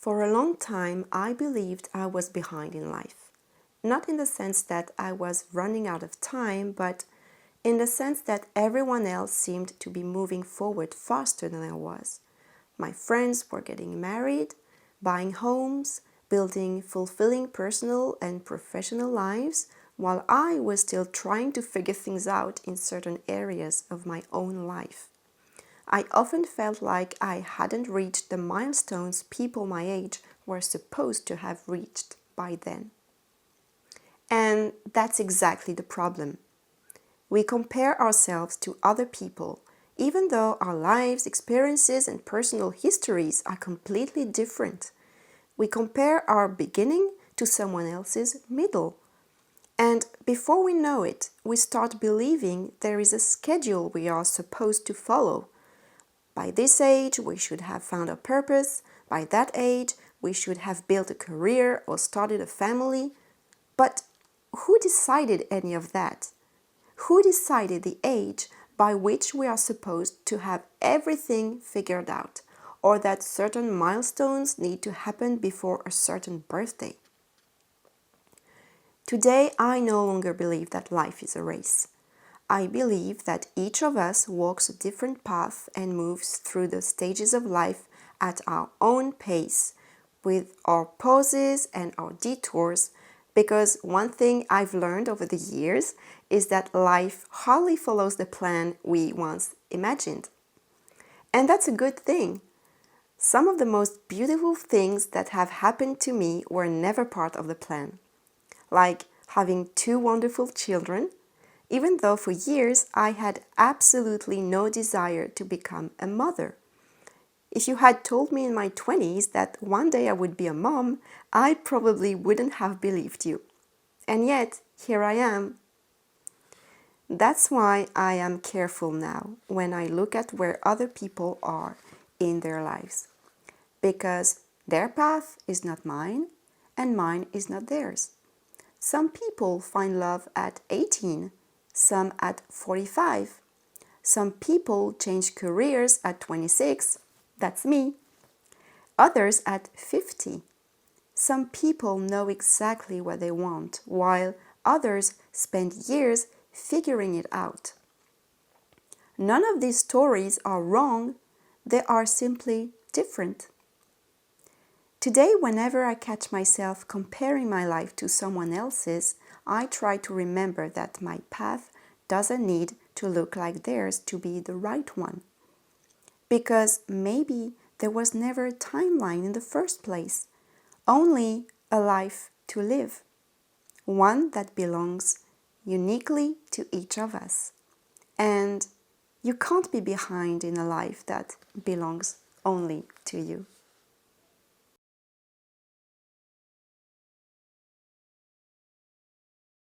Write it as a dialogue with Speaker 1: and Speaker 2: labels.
Speaker 1: For a long time, I believed I was behind in life. Not in the sense that I was running out of time, but in the sense that everyone else seemed to be moving forward faster than I was. My friends were getting married, buying homes, building fulfilling personal and professional lives, while I was still trying to figure things out in certain areas of my own life. I often felt like I hadn't reached the milestones people my age were supposed to have reached by then. And that's exactly the problem. We compare ourselves to other people, even though our lives, experiences, and personal histories are completely different. We compare our beginning to someone else's middle. And before we know it, we start believing there is a schedule we are supposed to follow. By this age, we should have found a purpose. By that age, we should have built a career or started a family. But who decided any of that? Who decided the age by which we are supposed to have everything figured out, or that certain milestones need to happen before a certain birthday? Today, I no longer believe that life is a race. I believe that each of us walks a different path and moves through the stages of life at our own pace, with our pauses and our detours, because one thing I've learned over the years is that life hardly follows the plan we once imagined. And that's a good thing. Some of the most beautiful things that have happened to me were never part of the plan, like having 2 wonderful children, even though for years I had absolutely no desire to become a mother. If you had told me in my 20s that one day I would be a mom, I probably wouldn't have believed you. And yet, here I am. That's why I am careful now when I look at where other people are in their lives. Because their path is not mine, and mine is not theirs. Some people find love at 18, some at 45. Some people change careers at 26. That's me. Others at 50. Some people know exactly what they want, while others spend years figuring it out. None of these stories are wrong, they are simply different. Today, whenever I catch myself comparing my life to someone else's, I try to remember that my path doesn't need to look like theirs to be the right one. Because maybe there was never a timeline in the first place, only a life to live, one that belongs uniquely to each of us. And you can't be behind in a life that belongs only to you.